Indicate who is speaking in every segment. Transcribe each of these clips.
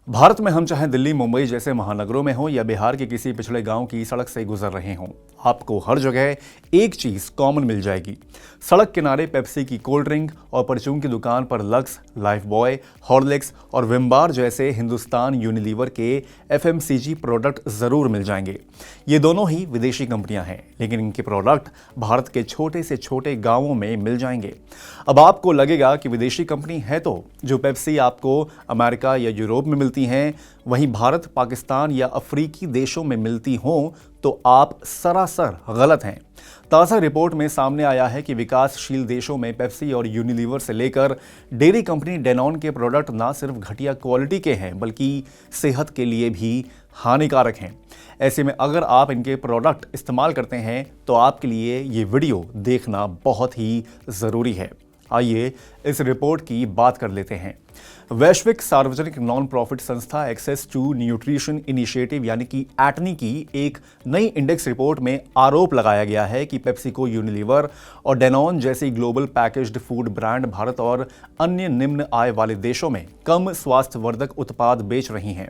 Speaker 1: भारत में हम चाहे दिल्ली, मुंबई जैसे महानगरों में हों या बिहार के किसी पिछड़े गांव की सड़क से गुजर रहे हों, आपको हर जगह एक चीज कॉमन मिल जाएगी। सड़क किनारे पेप्सी की कोल्ड ड्रिंक और परचून की दुकान पर लक्स, लाइफ बॉय, हॉर्लिक्स और विमबार जैसे हिंदुस्तान यूनिलीवर के एफएमसीजी प्रोडक्ट जरूर मिल जाएंगे। ये दोनों ही विदेशी कंपनियां हैं, लेकिन इनके प्रोडक्ट भारत के छोटे से छोटे गांवों में मिल जाएंगे। अब आपको लगेगा कि विदेशी कंपनी है तो जो पेप्सी आपको अमेरिका या यूरोप में मिलती हैं, वहीं भारत, पाकिस्तान या अफ्रीकी देशों में मिलती हों तो आप सरासर गलत हैं। ताज़ा रिपोर्ट में सामने आया है कि विकासशील देशों में पेप्सी और यूनिलीवर से लेकर डेयरी कंपनी डेनॉन के प्रोडक्ट ना सिर्फ घटिया क्वालिटी के हैं बल्कि सेहत के लिए भी हानिकारक हैं। ऐसे में अगर आप इनके प्रोडक्ट इस्तेमाल करते हैं तो आपके लिए ये वीडियो देखना बहुत ही ज़रूरी है। आइए इस रिपोर्ट की बात कर लेते हैं। वैश्विक सार्वजनिक नॉन प्रॉफिट संस्था एक्सेस टू न्यूट्रिशन इनिशिएटिव यानी कि एटनी की एक नई इंडेक्स रिपोर्ट में आरोप लगाया गया है कि पेप्सिको, यूनिलीवर और डेनॉन जैसी global packaged food brand Bharat और अन्य निम्न आय वाले देशों में कम स्वास्थ्यवर्धक उत्पाद बेच रही हैं।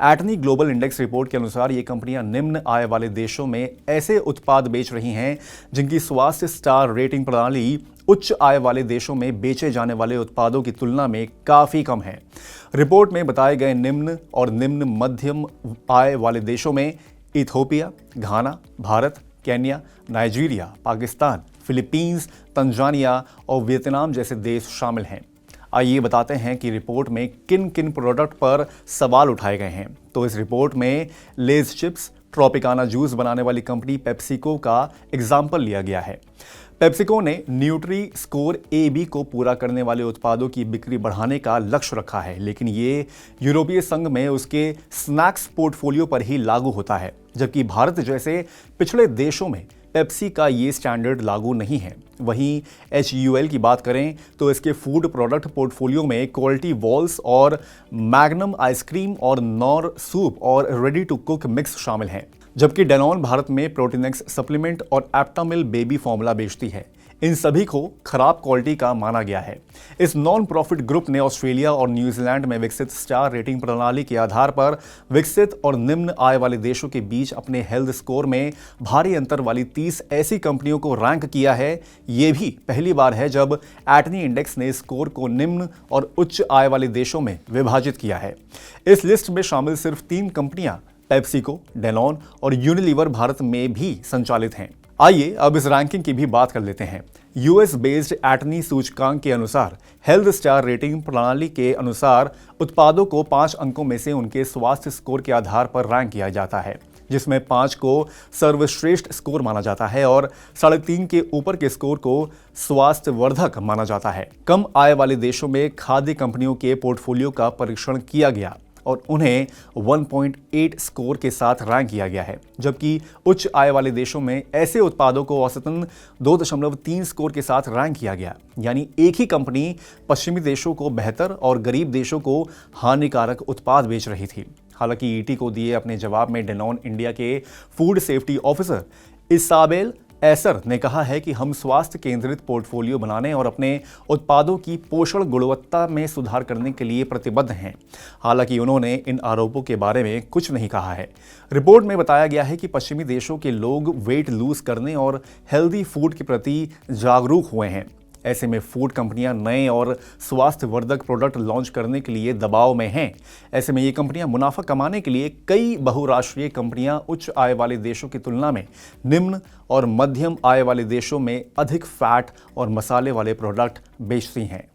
Speaker 1: एटनी ग्लोबल इंडेक्स रिपोर्ट के अनुसार ये कंपनियां निम्न आय वाले देशों में ऐसे उत्पाद बेच रही हैं जिनकी स्वास्थ्य स्टार रेटिंग प्रणाली उच्च आय वाले देशों में बेचे जाने वाले उत्पादों की तुलना में काफी कम है। रिपोर्ट में बताए गए निम्न और निम्न मध्यम आय वाले देशों में Ethiopia, Ghana, Bharat, Kenya, Nigeria, Pakistan, Philippines, Tanzania और वियतनाम जैसे देश शामिल हैं। आइए बताते हैं कि रिपोर्ट में किन किन प्रोडक्ट पर सवाल उठाए गए हैं। तो इस रिपोर्ट में लेज चिप्स, ट्रॉपिकाना जूस बनाने वाली कंपनी पेप्सिको का एग्जाम्पल लिया गया है। पेप्सिको ने न्यूट्री स्कोर AB को पूरा करने वाले उत्पादों की बिक्री बढ़ाने का लक्ष्य रखा है, लेकिन ये यूरोपीय संघ में उसके स्नैक्स पोर्टफोलियो पर ही लागू होता है, जबकि भारत जैसे पिछड़े देशों में पेप्सी का ये स्टैंडर्ड लागू नहीं है। वहीं HUL की बात करें तो इसके फूड प्रोडक्ट पोर्टफोलियो में क्वालिटी वॉल्स और मैग्नम आइसक्रीम और नॉर सूप और रेडी टू कुक मिक्स शामिल हैं, जबकि डेनॉन भारत में प्रोटीनेक्स सप्लीमेंट और एप्टामिल बेबी फॉर्मूला बेचती है। इन सभी को खराब क्वालिटी का माना गया है। इस नॉन प्रॉफिट ग्रुप ने ऑस्ट्रेलिया और न्यूजीलैंड में विकसित स्टार रेटिंग प्रणाली के आधार पर विकसित और निम्न आय वाले देशों के बीच अपने हेल्थ स्कोर में भारी अंतर वाली 30 ऐसी कंपनियों को रैंक किया है। ये भी पहली बार है जब एटनी इंडेक्स ने स्कोर को निम्न और उच्च आय वाले देशों में विभाजित किया है। इस लिस्ट में शामिल सिर्फ 3 कंपनियां पेप्सिको, डेनॉन और यूनिलीवर भारत में भी संचालित हैं। आइए अब इस रैंकिंग की भी बात कर लेते हैं। यूएस बेस्ड एटनी सूचकांक के अनुसार हेल्थ स्टार रेटिंग प्रणाली के अनुसार उत्पादों को 5 अंकों में से उनके स्वास्थ्य स्कोर के आधार पर रैंक किया जाता है, जिसमें 5 को सर्वश्रेष्ठ स्कोर माना जाता है और 3.5 के ऊपर के स्कोर को स्वास्थ्यवर्धक माना जाता है। कम आय वाले देशों में खाद्य कंपनियों के पोर्टफोलियो का परीक्षण किया गया और उन्हें 1.8 स्कोर के साथ रैंक किया गया है, जबकि उच्च आय वाले देशों में ऐसे उत्पादों को औसतन 2.3 स्कोर के साथ रैंक किया गया। यानी एक ही कंपनी पश्चिमी देशों को बेहतर और गरीब देशों को हानिकारक उत्पाद बेच रही थी। हालांकि ईटी को दिए अपने जवाब में डेनॉन इंडिया के food safety officer Isabelle Esser ने कहा है कि हम स्वास्थ्य केंद्रित पोर्टफोलियो बनाने और अपने उत्पादों की पोषण गुणवत्ता में सुधार करने के लिए प्रतिबद्ध हैं। हालांकि उन्होंने इन आरोपों के बारे में कुछ नहीं कहा है। रिपोर्ट में बताया गया है कि पश्चिमी देशों के लोग वेट लूज करने और हेल्दी फूड के प्रति जागरूक हुए हैं। ऐसे में फूड कंपनियां नए और स्वास्थ्यवर्धक प्रोडक्ट लॉन्च करने के लिए दबाव में हैं। ऐसे में ये कंपनियां मुनाफा कमाने के लिए कई बहुराष्ट्रीय कंपनियां उच्च आय वाले देशों की तुलना में निम्न और मध्यम आय वाले देशों में अधिक फैट और मसाले वाले प्रोडक्ट बेचती हैं।